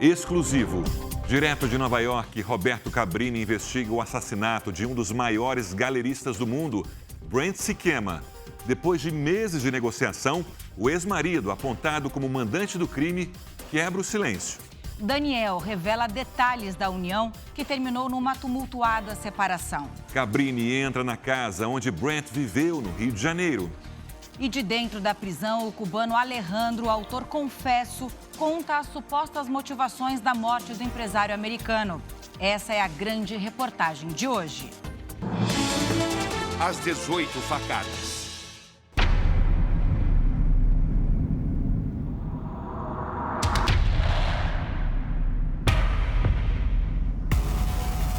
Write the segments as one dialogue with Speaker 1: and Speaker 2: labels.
Speaker 1: Exclusivo. Direto de Nova York, Roberto Cabrini investiga o assassinato de um dos maiores galeristas do mundo, Brent Sikema. Depois de meses de negociação, o ex-marido, apontado como mandante do crime, quebra o silêncio.
Speaker 2: Daniel revela detalhes da união que terminou numa tumultuada separação.
Speaker 1: Cabrini entra na casa onde Brent viveu, no Rio de Janeiro.
Speaker 2: E de dentro da prisão, o cubano Alejandro, autor confesso, conta as supostas motivações da morte do empresário americano. Essa é a grande reportagem de hoje.
Speaker 3: As 18 facadas.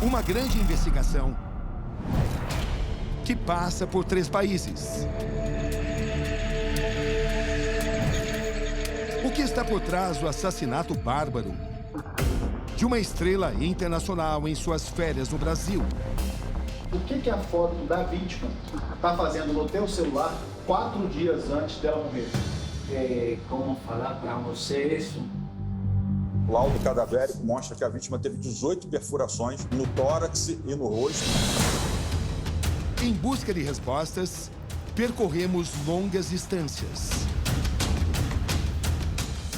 Speaker 4: Uma grande investigação que passa por 3 países. O que está por trás do assassinato bárbaro de uma estrela internacional em suas férias no Brasil?
Speaker 5: O que a foto da vítima está fazendo no teu celular 4 dias antes dela morrer?
Speaker 6: Como falar para você isso?
Speaker 7: O laudo cadavérico mostra que a vítima teve 18 perfurações no tórax e no rosto.
Speaker 4: Em busca de respostas, percorremos longas distâncias.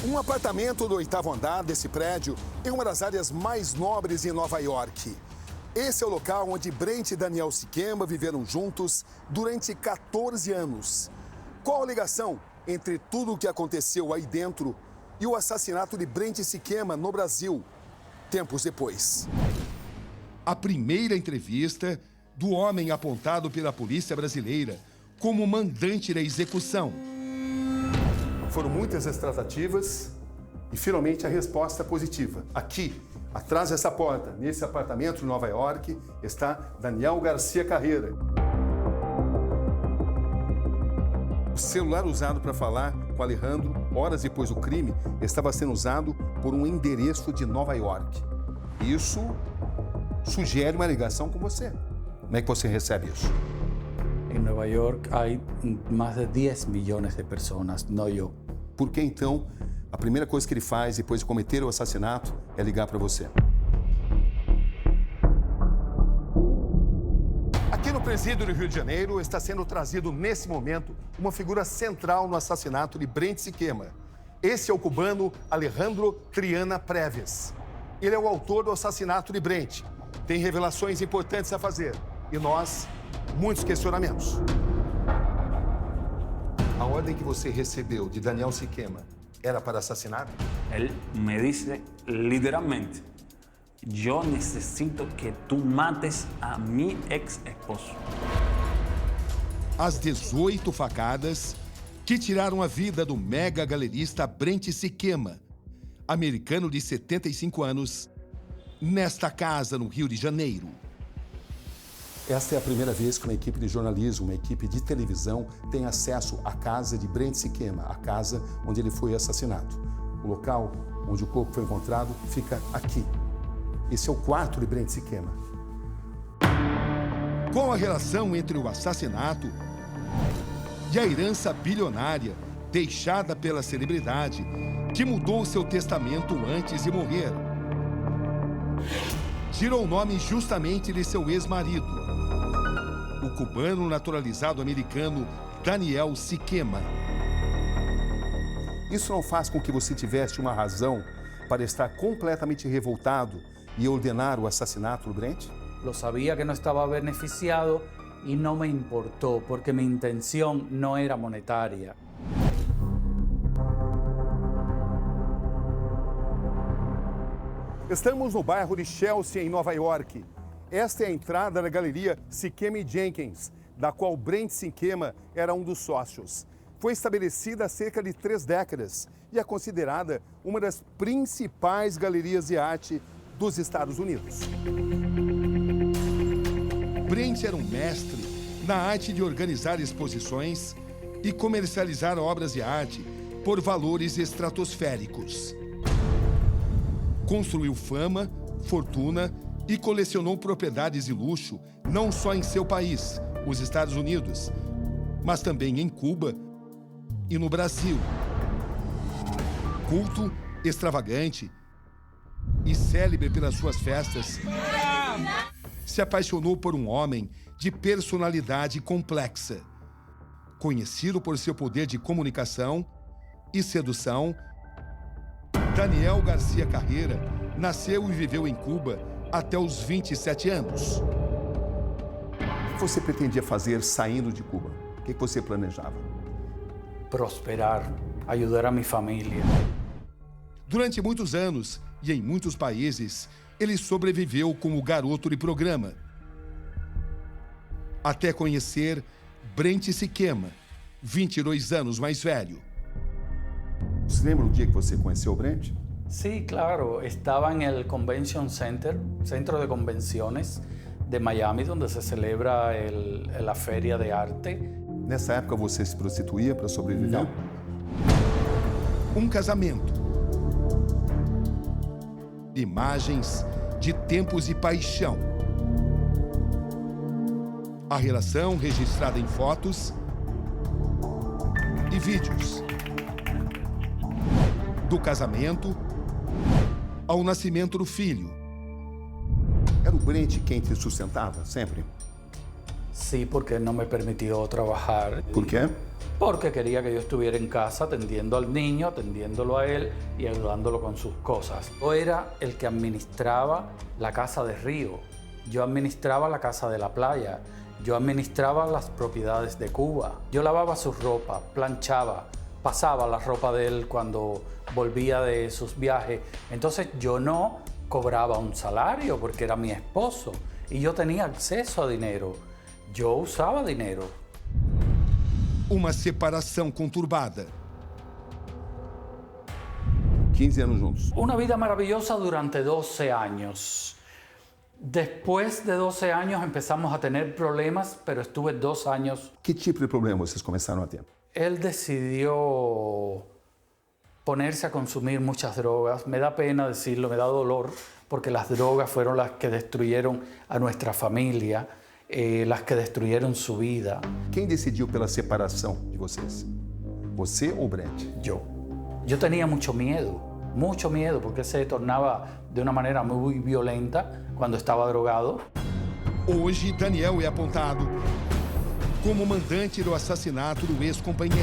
Speaker 4: Um apartamento do 8º andar desse prédio é uma das áreas mais nobres em Nova York. Esse é o local onde Brent e Daniel Sikema viveram juntos durante 14 anos. Qual a ligação entre tudo o que aconteceu aí dentro e o assassinato de Brent Sikema no Brasil, tempos depois? A primeira entrevista do homem apontado pela polícia brasileira como mandante da execução.
Speaker 8: Foram muitas as tratativas e, finalmente, a resposta positiva. Aqui, atrás dessa porta, nesse apartamento em Nova York, está Daniel Garcia Carreira. O celular usado para falar com Alejandro, horas depois do crime, estava sendo usado por um endereço de Nova York. Isso sugere uma ligação com você. Como é que você recebe isso?
Speaker 6: Em Nova York há mais de 10 milhões de pessoas, não eu.
Speaker 8: Por que, então, a primeira coisa que ele faz depois de cometer o assassinato é ligar para você? Aqui no presídio do Rio de Janeiro está sendo trazido, nesse momento, uma figura central no assassinato de Brent Sikema. Esse é o cubano Alejandro Triana Preves. Ele é o autor do assassinato de Brent. Tem revelações importantes a fazer. E nós, muitos questionamentos. A ordem que você recebeu de Daniel Sikema era para assassinar?
Speaker 6: Ele me disse literalmente: eu necessito que tu mates a meu ex-esposo.
Speaker 4: As 18 facadas que tiraram a vida do mega galerista Brent Sikema, americano de 75 anos, nesta casa no Rio de Janeiro.
Speaker 8: Esta é a primeira vez que uma equipe de jornalismo, uma equipe de televisão, tem acesso à casa de Brent Sikema, a casa onde ele foi assassinado. O local onde o corpo foi encontrado fica aqui. Esse é o quarto de Brent Sikema.
Speaker 4: Qual a relação entre o assassinato e a herança bilionária deixada pela celebridade que mudou seu testamento antes de morrer? Tirou o nome justamente de seu ex-marido, o cubano naturalizado americano Daniel Sikema.
Speaker 8: Isso não faz com que você tivesse uma razão para estar completamente revoltado e ordenar o assassinato do Brent?
Speaker 6: Eu sabia que não estava beneficiado e não me importou, porque minha intenção não era monetária.
Speaker 8: Estamos no bairro de Chelsea, em Nova York. Esta é a entrada da galeria Sikema Jenkins, da qual Brent Sikema era um dos sócios. Foi estabelecida há cerca de 3 décadas e é considerada uma das principais galerias de arte dos Estados Unidos.
Speaker 4: Brent era um mestre na arte de organizar exposições e comercializar obras de arte por valores estratosféricos. Construiu fama, fortuna e colecionou propriedades de luxo não só em seu país, os Estados Unidos, mas também em Cuba e no Brasil. Culto, extravagante
Speaker 8: E célebre pelas suas festas, se apaixonou por um homem de personalidade complexa. Conhecido por seu poder de comunicação e sedução, Daniel Garcia Carreira nasceu e viveu em Cuba até os 27 anos.
Speaker 4: O que você pretendia fazer saindo de Cuba? O que você planejava?
Speaker 6: Prosperar, ajudar a minha família.
Speaker 8: Durante muitos anos e em muitos países, ele sobreviveu como garoto de programa. Até conhecer Brent Siquema, 22 anos mais velho.
Speaker 4: Você lembra o dia que você conheceu o Brent?
Speaker 6: Sí, claro. Estaba en el Convention Center, centro de convenciones de Miami, donde se celebra la feria de arte.
Speaker 4: Nessa época você se prostituía para sobreviver?
Speaker 6: Não.
Speaker 8: Um casamento. Imagens de tempos de paixão. A relação registrada em fotos e vídeos. Do casamento ao nascimento do filho.
Speaker 4: Era o Brent quem te sustentava sempre?
Speaker 6: Sí, porque no me permitió trabajar.
Speaker 4: Por quê?
Speaker 6: Porque quería que yo estuviera en casa atendiendo al niño, atendiéndolo a él y ayudándolo con sus cosas. Yo era el que administraba la casa de Río, yo administraba la casa de la playa, yo administraba las propiedades de Cuba. Yo lavaba su ropa, planchaba, pasaba la ropa de él cuando volvía de sus viajes. Entonces yo no cobraba un salario porque era mi esposo y yo tenía acceso a dinero. Yo usaba dinero.
Speaker 8: Uma separação conturbada.
Speaker 4: 15 anos juntos.
Speaker 6: Una vida maravillosa durante 12 años. Después de 12 años empezamos a tener problemas, pero estuve 2 años.
Speaker 4: Que tipo de problema vocês começaram a ter?
Speaker 6: Él decidió ponerse a consumir muchas drogas. Me da pena decirlo, me da dolor, porque las drogas fueron las que destruyeron a nuestra familia, las que destruyeron su vida.
Speaker 4: Quem decidiu pela separação de vocês? Você ou Brent?
Speaker 6: Yo. Yo tenía mucho miedo, porque se tornaba de una manera muy violenta cuando estaba drogado.
Speaker 8: Hoje, Daniel é apontado como mandante do assassinato do ex-companheiro.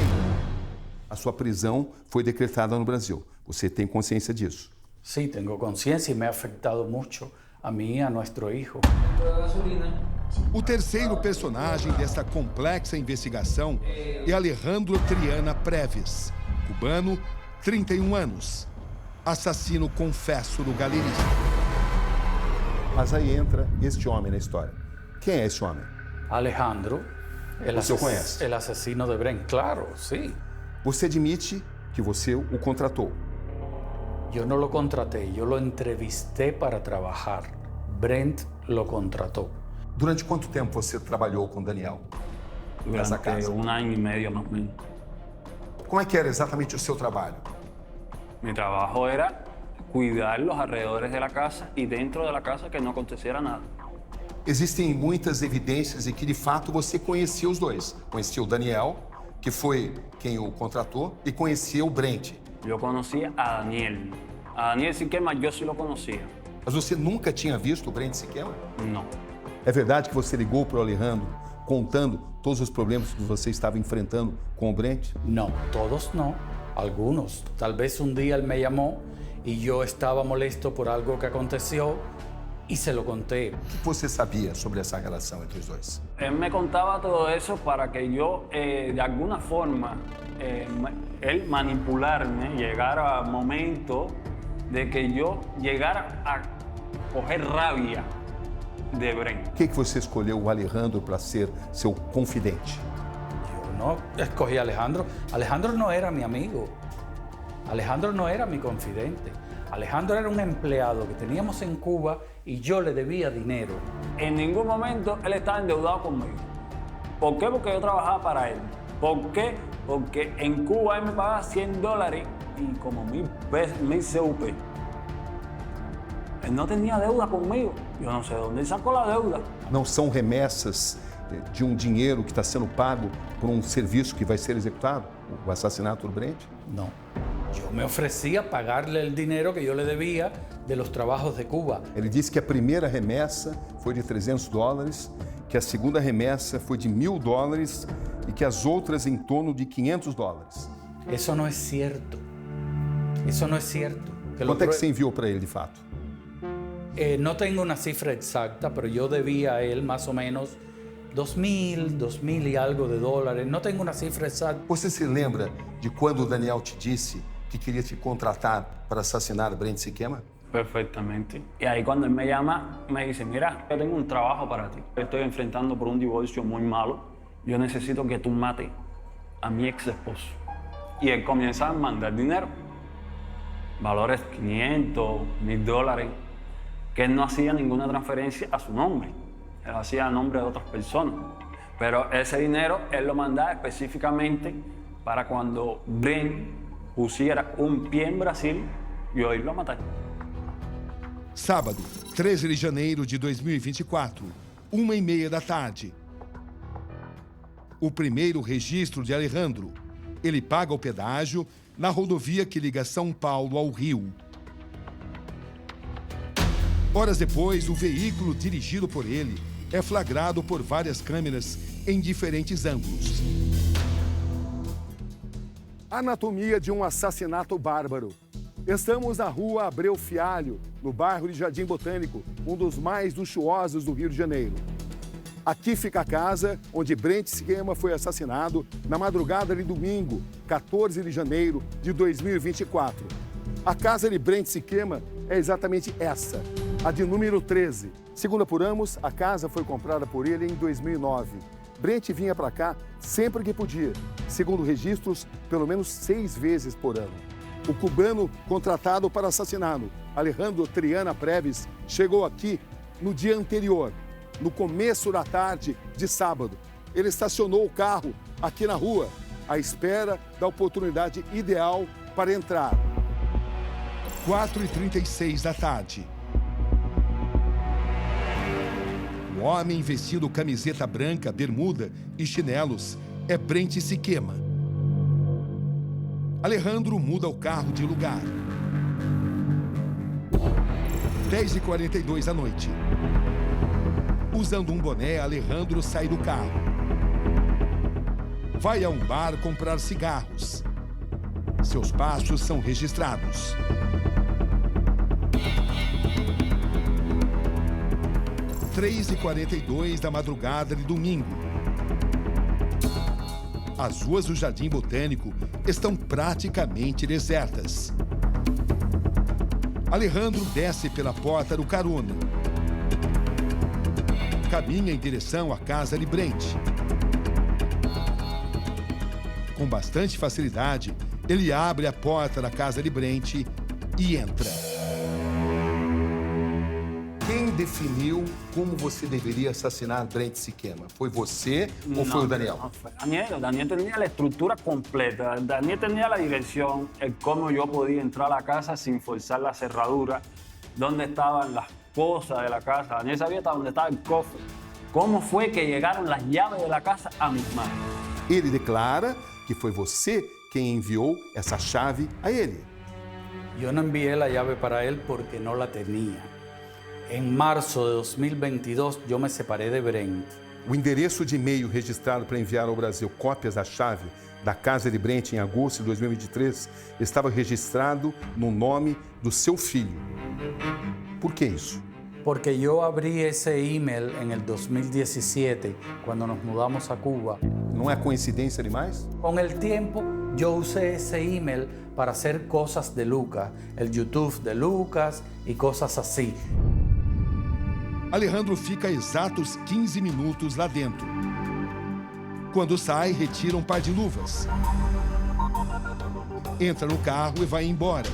Speaker 4: A sua prisão foi decretada no Brasil. Você tem consciência disso?
Speaker 6: Sí, tengo conciencia y me ha afectado mucho a mí y a nuestro hijo.
Speaker 8: O terceiro personagem desta complexa investigação é Alejandro Triana Preves, cubano, 31 anos, assassino confesso do galerista.
Speaker 4: Mas aí entra este homem na história. Quem é esse homem?
Speaker 6: Alejandro,
Speaker 4: Você o conhece?
Speaker 6: el asesino de Brent, claro, sí.
Speaker 4: Você admite que você o contratou.
Speaker 6: Yo no lo contraté, yo lo entrevisté para trabajar. Brent lo contrató.
Speaker 4: Durante quanto tempo você trabalhou com Daniel nessa
Speaker 6: Durante
Speaker 4: casa?
Speaker 6: 1 año y medio más o menos.
Speaker 4: Como é que era exatamente o seu trabalho?
Speaker 6: Mi trabajo era cuidar los alrededores de la casa y dentro de la casa que no aconteciera nada.
Speaker 4: Existem muitas evidências de que, de fato, você conhecia os dois. Conhecia o Daniel, que foi quem o contratou, e conhecia o Brent.
Speaker 6: Yo conocía a Daniel. A Daniel Siquema yo sí lo conocía.
Speaker 4: Mas você nunca tinha visto o Brent Siquema?
Speaker 6: No.
Speaker 4: É verdade que você ligou para o Alejandro contando todos os problemas que você estava enfrentando com o Brent?
Speaker 6: No, todos no. Algunos. Tal vez un día él me llamó y yo estaba molesto por algo que aconteció y se lo conté.
Speaker 4: O que você sabia sobre essa relação entre os dois?
Speaker 6: Él me contaba todo eso para que yo, de alguna forma, él manipularme, llegara al momento de que yo llegara a coger rabia de Brent.
Speaker 4: Por que você escolheu o Alejandro para ser seu confidente?
Speaker 6: Yo no escogí a Alejandro. Alejandro no era mi amigo. Alejandro no era mi confidente. Alejandro era un empleado que teníamos en Cuba y yo le debía dinero. En ningún momento él estaba endeudado conmigo. ¿Por qué? Porque yo trabajaba para él. ¿Por qué? Porque en Cuba él me pagaba $100 y como 1000 CUP. Él no tenía deuda conmigo. Yo no sé de dónde sacó la deuda.
Speaker 4: Não são remessas de um dinheiro que está sendo pago por um serviço que vai ser executado? O assassinato do Brent?
Speaker 6: No. Yo me ofrecí a pagarle el dinero que yo le debía de los trabajos de Cuba.
Speaker 8: Ele disse que a primeira remessa foi de $300, que a segunda remessa foi de $1.000 e que as outras em torno de $500.
Speaker 6: Eso no es cierto. Eso no es cierto.
Speaker 8: Quanto é que você enviou para ele, de fato?
Speaker 6: No tengo una cifra exacta, pero yo debía a él más o menos 2.000 y algo de dólares. No tengo una cifra exacta.
Speaker 8: Você se lembra de quando o Daniel te disse que queria te contratar para assassinar a Brent Sikema?
Speaker 9: Perfectamente. Y ahí cuando él me llama, me dice, mira, yo tengo un trabajo para ti. Estoy enfrentando por un divorcio muy malo. Yo necesito que tú mates a mi ex esposo. Y él comienza a mandar dinero. Valores $500, $1.000, que él no hacía ninguna transferencia a su nombre. Él hacía a nombre de otras personas. Pero ese dinero él lo mandaba específicamente para cuando Brent pusiera un pie en Brasil, yo irlo a matar.
Speaker 4: Sábado, 13 de janeiro de 2024, 1h30 da tarde. O primeiro registro de Alejandro. Ele paga o pedágio na rodovia que liga São Paulo ao Rio. Horas depois, o veículo dirigido por ele é flagrado por várias câmeras em diferentes ângulos. Anatomia de um assassinato bárbaro. Estamos na rua Abreu Fialho, no bairro de Jardim Botânico, um dos mais luxuosos do Rio de Janeiro. Aqui fica a casa onde Brent Sikema foi assassinado na madrugada de domingo, 14 de janeiro de 2024. A casa de Brent Sikema é exatamente essa, a de número 13. Segundo apuramos, a casa foi comprada por ele em 2009. Brent vinha para cá sempre que podia, segundo registros, pelo menos 6 vezes por ano. O cubano contratado para assassiná-lo, Alejandro Triana Preves, chegou aqui no dia anterior, no começo da tarde de sábado. Ele estacionou o carro aqui na rua, à espera da oportunidade ideal para entrar. 4h36 da tarde. O homem vestido camiseta branca, bermuda e chinelos é Brent Sikema. Alejandro muda o carro de lugar. 10h42 da noite. Usando um boné, Alejandro sai do carro. Vai a um bar comprar cigarros. Seus passos são registrados. Três e 42 da madrugada de domingo. As ruas do Jardim Botânico estão praticamente desertas. Alejandro desce pela porta do carona. Caminha em direção à casa de Brent. Com bastante facilidade, ele abre a porta da casa de Brent e entra. Quem definiu como você deveria assassinar Brent Sikema? Foi você ou foi o Daniel?
Speaker 9: No fue Daniel. Daniel tenía la estructura completa. Daniel tenía la dirección, el cómo yo podía entrar a la casa sin forzar la cerradura, dónde estaban las cosas de la casa. Daniel sabía hasta dónde estaba el cofre. Cómo fue que llegaron las llaves de la casa a mis manos.
Speaker 8: Ele declara que foi você quem enviou essa chave a ele.
Speaker 6: Yo no envié la llave para él porque no la tenía. En marzo de 2022 yo me separé de Brent.
Speaker 8: O endereço de e-mail registrado para enviar ao Brasil cópias da chave da casa de Brent em agosto de 2023 estava registrado no nome do seu filho. Por que isso?
Speaker 6: Porque yo abrí ese email en el 2017, cuando nos mudamos a Cuba.
Speaker 8: Não é coincidência demais?
Speaker 6: Con el tiempo, yo usé ese email para hacer cosas de Lucas, el YouTube de Lucas y cosas así.
Speaker 4: Alejandro fica exatos 15 minutos lá dentro. Quando sai, retira um par de luvas. Entra no carro e vai embora.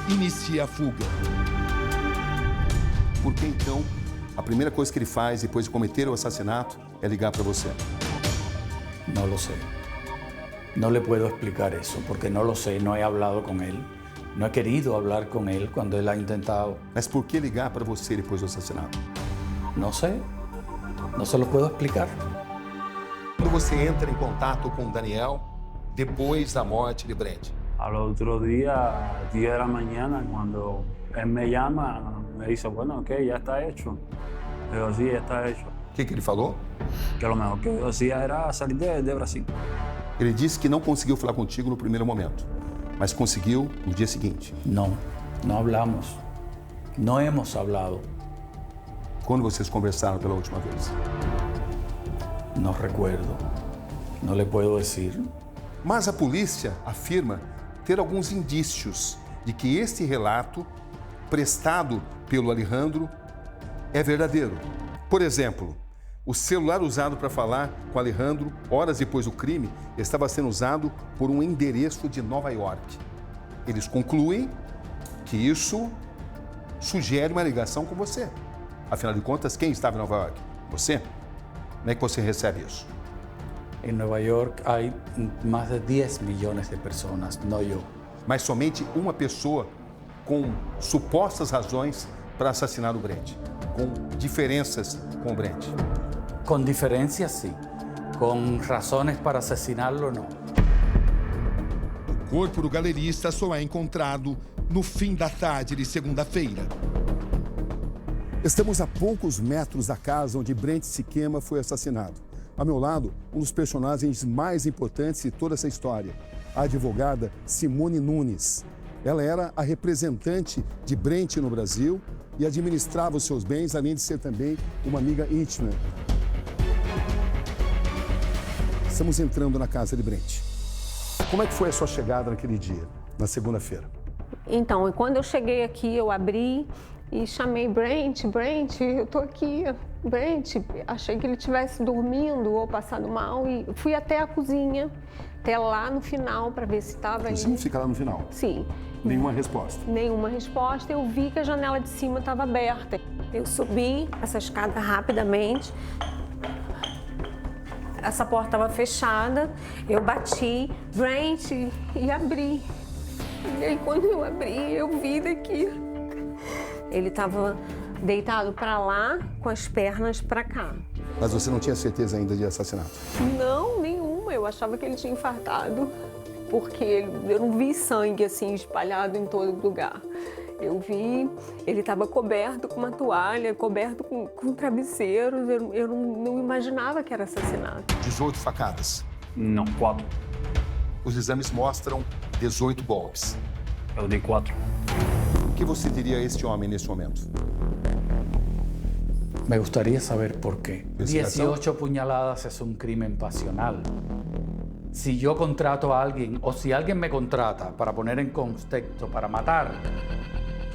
Speaker 4: Inicia a fuga.
Speaker 8: Por que então a primeira coisa que ele faz depois de cometer o assassinato é ligar para você?
Speaker 6: No lo sé. No le puedo explicar eso, porque no lo sé, no he hablado con él. No he querido hablar con él cuando él ha intentado.
Speaker 8: Mas por que ligar para você depois do assassinato?
Speaker 6: No sé. No se lo puedo explicar.
Speaker 8: Quando você entra em contato com o Daniel,
Speaker 4: depois da morte de Brent?
Speaker 9: Al otro día, 10 de la mañana, cuando él me llama, me dice, bueno, ok, ya está hecho. Yo, sí, ya está hecho.
Speaker 4: O que ele falou?
Speaker 9: Que lo mejor que yo hacía era salir de Brasil.
Speaker 4: Ele disse que não conseguiu falar contigo no primeiro momento, mas conseguiu no dia seguinte.
Speaker 6: No, no hablamos. No hemos hablado.
Speaker 4: Quando vocês conversaram pela última vez?
Speaker 6: No recuerdo. No le puedo decir.
Speaker 4: Mas a polícia afirma ter alguns indícios de que este relato, prestado pelo Alejandro, é verdadeiro. Por exemplo, o celular usado para falar com Alejandro, horas depois do crime, estava sendo usado por um endereço de Nova York. Eles concluem que isso sugere uma ligação com você. Afinal de contas, quem estava em Nova York? Você? Como é que você recebe isso?
Speaker 6: En Nueva York hay más de 10 millones de personas, no yo.
Speaker 4: Mas somente uma pessoa com supostas razões para assassinar o Brent, com diferenças com o Brent.
Speaker 6: Con diferencias, sí. Con razones para asesinarlo, no.
Speaker 4: O corpo do galerista só é encontrado no fim da tarde de segunda-feira. Estamos a poucos metros da casa onde Brent Sikema foi assassinado. Ao meu lado, um dos personagens mais importantes de toda essa história, a advogada Simone Nunes. Ela era a representante de Brent no Brasil e administrava os seus bens, além de ser também uma amiga íntima. Estamos entrando na casa de Brent. Como é que foi a sua chegada naquele dia, na segunda-feira?
Speaker 10: Então, quando eu cheguei aqui, eu abri e chamei Brent, eu tô aqui, Brent. Achei que ele estivesse dormindo ou passado mal e fui até a cozinha, até lá no final, para ver se estava ali. A cozinha
Speaker 4: fica lá no final?
Speaker 10: Sim.
Speaker 4: Nenhuma resposta?
Speaker 10: Nenhuma resposta. Eu vi que a janela de cima estava aberta. Eu subi essa escada rapidamente. Essa porta estava fechada, eu bati, Brent, e abri. E aí, quando eu abri, eu vi daqui. Ele estava deitado para lá, com as pernas para cá.
Speaker 4: Mas você não tinha certeza ainda de assassinato?
Speaker 10: Não, nenhuma. Eu achava que ele tinha infartado, porque eu não vi sangue assim espalhado em todo lugar. Eu vi, ele estava coberto com uma toalha, coberto com travesseiros. Eu não imaginava que era assassinato.
Speaker 4: 18 facadas?
Speaker 9: Não, 4.
Speaker 4: Os exames mostram 18 golpes.
Speaker 9: Eu dei 4.
Speaker 4: O que você diria a este homem nesse momento?
Speaker 6: Me gustaría saber por qué.
Speaker 4: ¿Investigación?
Speaker 6: 18 puñaladas es un crimen pasional. Si yo contrato a alguien o si alguien me contrata para poner en contexto, para matar,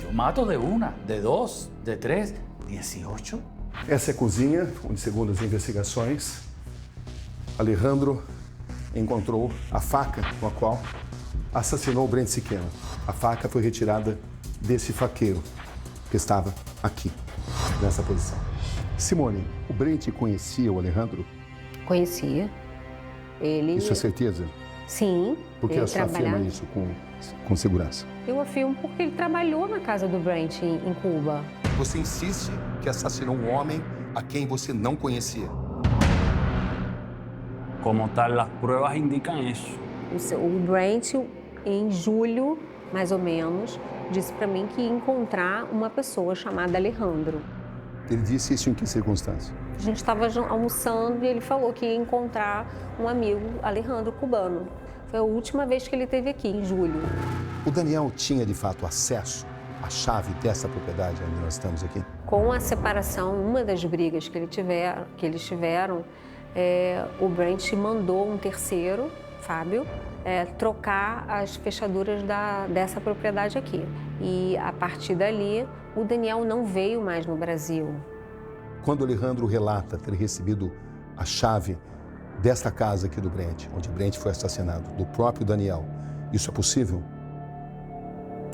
Speaker 6: yo mato de una, de dos, de tres, 18.
Speaker 4: Essa é a cozinha, onde, segundo as investigações, Alejandro encontrou a faca com a qual assassinou o Brent Sikema. A faca foi retirada desse faqueiro que estava aqui, nessa posição. Simone, o Brent conhecia o Alejandro?
Speaker 10: Conhecia. Ele...
Speaker 4: Isso é certeza?
Speaker 10: Sim.
Speaker 4: Por que
Speaker 10: ele
Speaker 4: você afirma isso com segurança?
Speaker 10: Eu afirmo porque ele trabalhou na casa do Brent em Cuba.
Speaker 4: Você insiste que assassinou um homem a quem você não conhecia.
Speaker 9: Como tal, las pruebas indican eso.
Speaker 10: O Brent, em julho, mais ou menos, disse para mim que ia encontrar uma pessoa chamada Alejandro.
Speaker 4: Ele disse isso em que circunstância?
Speaker 10: A gente estava almoçando e ele falou que ia encontrar um amigo, Alejandro, cubano. Foi a última vez que ele esteve aqui, em julho.
Speaker 4: O Daniel tinha, de fato, acesso à chave dessa propriedade onde nós estamos aqui?
Speaker 10: Com a separação, uma das brigas que eles tiveram, o Brent mandou um terceiro, Fábio, trocar as fechaduras dessa propriedade aqui. E, a partir dali, o Daniel não veio mais no Brasil.
Speaker 4: Quando o Alejandro relata ter recebido a chave desta casa aqui do Brent, onde Brent foi assassinado, do próprio Daniel, isso é possível?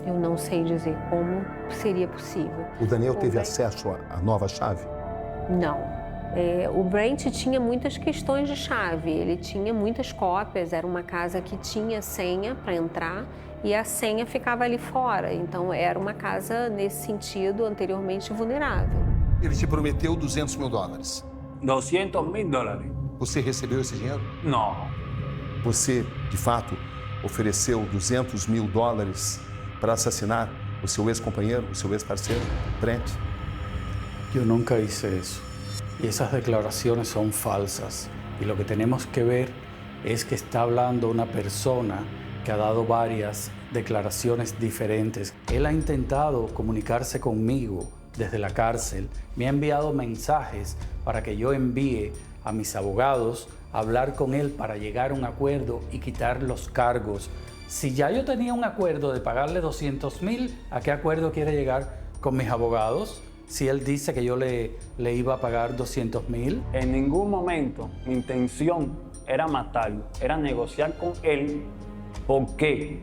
Speaker 10: Eu não sei dizer como seria possível.
Speaker 4: O Daniel teve acesso à nova chave?
Speaker 10: Não. O Brent tinha muitas questões de chave, ele tinha muitas cópias, era uma casa que tinha senha para entrar e a senha ficava ali fora, então era uma casa, nesse sentido, anteriormente vulnerável.
Speaker 4: Ele te prometeu $200 mil.
Speaker 9: $200.000.
Speaker 4: Você recebeu esse dinheiro?
Speaker 9: No.
Speaker 4: Você, de fato, ofereceu $200 mil para assassinar o seu ex-companheiro, o seu ex-parceiro, Brent?
Speaker 6: Yo nunca hice eso. Y esas declaraciones son falsas. Y lo que tenemos que ver es que está hablando una persona que ha dado varias declaraciones diferentes. Él ha intentado comunicarse conmigo desde la cárcel. Me ha enviado mensajes para que yo envíe a mis abogados a hablar con él para llegar a un acuerdo y quitar los cargos. Si ya yo tenía un acuerdo de pagarle 200 mil, ¿a qué acuerdo quiere llegar con mis abogados? Si él dice que yo le iba a pagar 200 mil.
Speaker 9: En ningún momento mi intención era matarlo, era negociar con él. ¿Por qué?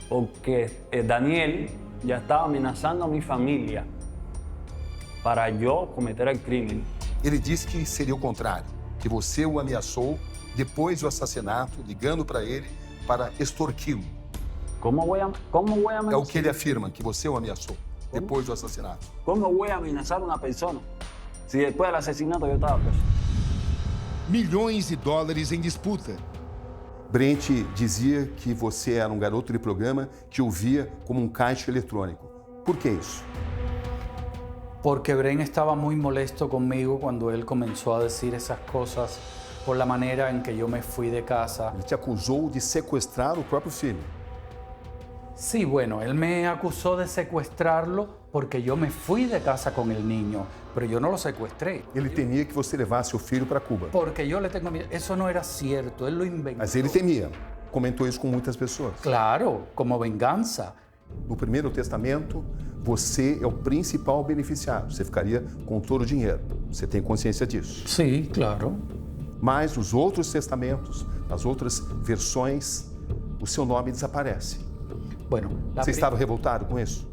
Speaker 9: Porque Daniel ya estaba amenazando a mi familia para yo cometer el crimen.
Speaker 4: Ele disse que seria o contrário, que você o ameaçou depois do assassinato, ligando para ele para extorquí-lo.
Speaker 9: ¿Cómo voy a amenazar?
Speaker 4: É o que ele afirma, que você o ameaçou depois do assassinato.
Speaker 9: ¿Cómo voy a amenazar a una persona si después del asesinato yo estaba preso?
Speaker 8: Milhões de dólares em disputa.
Speaker 4: Brent dizia que você era um garoto de programa que o via como um caixa eletrônico. Por que isso?
Speaker 6: Porque Brent estaba muy molesto conmigo cuando él comenzó a decir esas cosas por la manera en que yo me fui de casa.
Speaker 4: Ele te acusou de sequestrar o próprio filho.
Speaker 6: Sí, bueno, él me acusó de secuestrarlo porque yo me fui de casa con el niño, pero yo no lo secuestré.
Speaker 4: Ele temia que você levasse o filho para Cuba.
Speaker 6: Porque yo le tengo miedo. Eso no era cierto, él lo inventó.
Speaker 4: Mas ele temia. Comentou isso com muitas pessoas.
Speaker 6: Claro, como venganza.
Speaker 4: No primeiro testamento, você é o principal beneficiário. Você ficaria com todo o dinheiro. Você tem consciência disso?
Speaker 6: Sí, claro.
Speaker 4: Mas nos outros testamentos, nas outras versões, o seu nome desaparece.
Speaker 6: Bueno,
Speaker 4: Você estava revoltado com isso?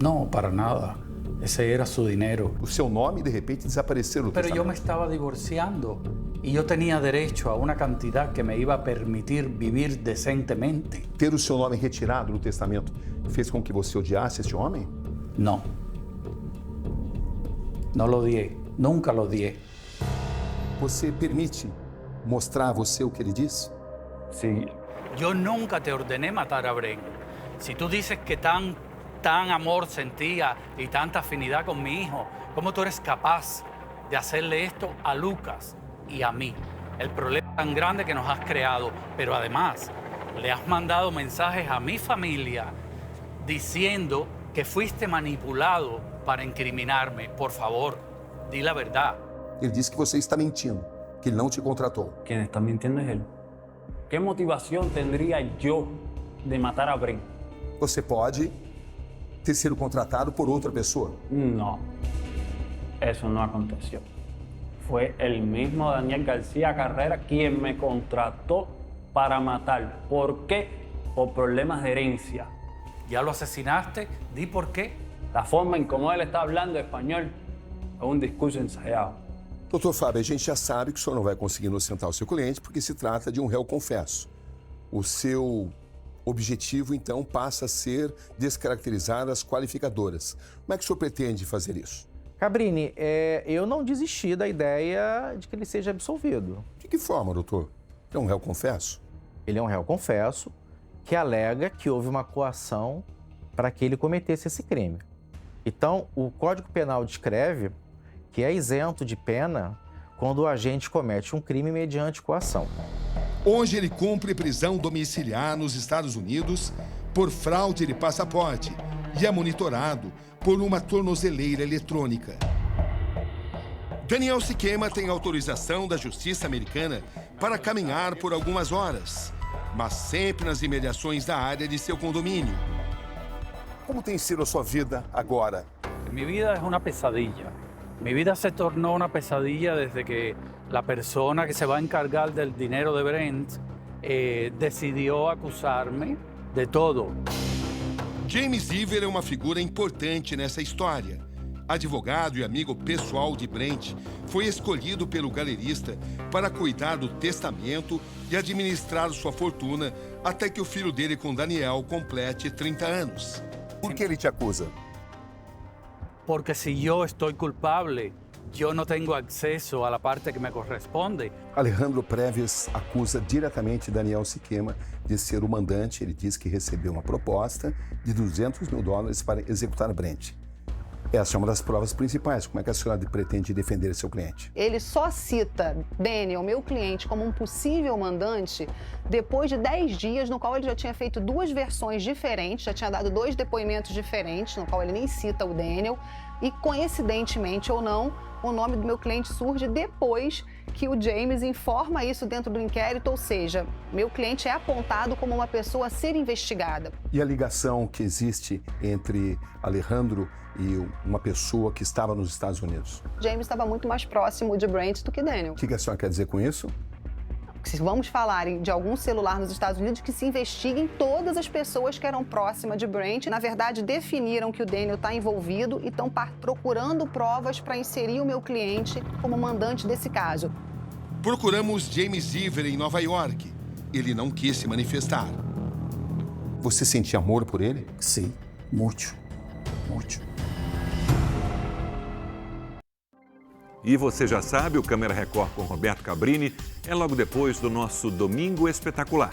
Speaker 6: No, para nada. Ese era su dinero.
Speaker 4: O seu nome, de repente, desapareceu no
Speaker 6: Pero
Speaker 4: testamento.
Speaker 6: yo me estaba divorciando y yo tenía derecho a una cantidad que me iba a permitir vivir decentemente.
Speaker 4: Ter o seu nome retirado do testamento fez com que você odiasse esse homem?
Speaker 6: No. No lo odié. Nunca lo odié.
Speaker 4: Você permite mostrar a você o que ele disse?
Speaker 9: Sí.
Speaker 6: Yo nunca te ordené matar a Brent. Si tú dices que tan amor sentía y tanta afinidad con mi hijo, ¿cómo tú eres capaz de hacerle esto a Lucas y a mí? El problema tan grande que nos has creado, pero además le has mandado mensajes a mi familia diciendo que fuiste manipulado para incriminarme. Por favor, di la verdad.
Speaker 4: Ele disse que você está mentindo, que ele não te contratou.
Speaker 9: Quien está mintiendo es él. ¿Qué motivación tendría yo de matar a Brent?
Speaker 4: Você pode ter sido contratado por outra pessoa.
Speaker 9: No, eso no aconteció. Fue el mismo Daniel García Carrera quien me contrató para matar. ¿Por qué? Por problemas de herencia.
Speaker 6: Ya lo asesinaste, di por qué.
Speaker 9: La forma en cómo él está hablando español es un discurso ensayado.
Speaker 4: Doutor Fábio, a gente já sabe que o senhor não vai conseguir inocentar o seu cliente porque se trata de um réu confesso. O seu objetivo, então, passa a ser descaracterizar as qualificadoras. Como é que o senhor pretende fazer isso?
Speaker 11: Cabrini, eu não desisti da ideia de que ele seja absolvido.
Speaker 4: De que forma, doutor? Ele é um réu confesso?
Speaker 11: Ele é um réu confesso que alega que houve uma coação para que ele cometesse esse crime. Então, o Código Penal descreve que é isento de pena quando o agente comete um crime mediante coação.
Speaker 8: Hoje ele cumpre prisão domiciliar nos Estados Unidos por fraude de passaporte e é monitorado por uma tornozeleira eletrônica. Daniel Siquema tem autorização da Justiça Americana para caminhar por algumas horas, mas sempre nas imediações da área de seu condomínio.
Speaker 4: Como tem sido a sua vida agora?
Speaker 6: Mi vida es una pesadilla. Mi vida se tornó una pesadilla desde que la persona que se va a encargar del dinero de Brent decidió acusarme de todo.
Speaker 8: James Iver é uma figura importante nessa história. Advogado e amigo pessoal de Brent, foi escolhido pelo galerista para cuidar do testamento e administrar sua fortuna até que o filho dele com Daniel complete 30 anos.
Speaker 4: Por que ele te acusa?
Speaker 6: Porque si yo estoy culpable Yo no tengo acceso a la parte que me corresponde.
Speaker 4: Alejandro Preves acusa diretamente Daniel Siquema de ser o mandante. Ele diz que recebeu uma proposta de $200 mil para executar Brent. Essa é uma das provas principais. Como é que a senhora pretende defender seu cliente?
Speaker 12: Ele só cita Daniel, meu cliente, como um possível mandante depois de 10 dias, no qual ele já tinha feito 2 versões diferentes, já tinha dado 2 depoimentos diferentes, no qual ele nem cita o Daniel. E, coincidentemente ou não, o nome do meu cliente surge depois que o James informa isso dentro do inquérito, ou seja, meu cliente é apontado como uma pessoa a ser investigada.
Speaker 4: E a ligação que existe entre Alejandro e uma pessoa que estava nos Estados Unidos?
Speaker 12: James estava muito mais próximo de Brent do que Daniel.
Speaker 4: O que a senhora quer dizer com isso?
Speaker 12: Se vamos falar de algum celular nos Estados Unidos, que se investiguem todas as pessoas que eram próximas de Brent. Na verdade, definiram que o Daniel está envolvido e estão procurando provas para inserir o meu cliente como mandante desse caso.
Speaker 4: Procuramos James Iver em Nova York. Ele não quis se manifestar. Você sentia amor por ele?
Speaker 5: Sim, muito, muito.
Speaker 1: E você já sabe, o Câmera Record com Roberto Cabrini é logo depois do nosso Domingo Espetacular.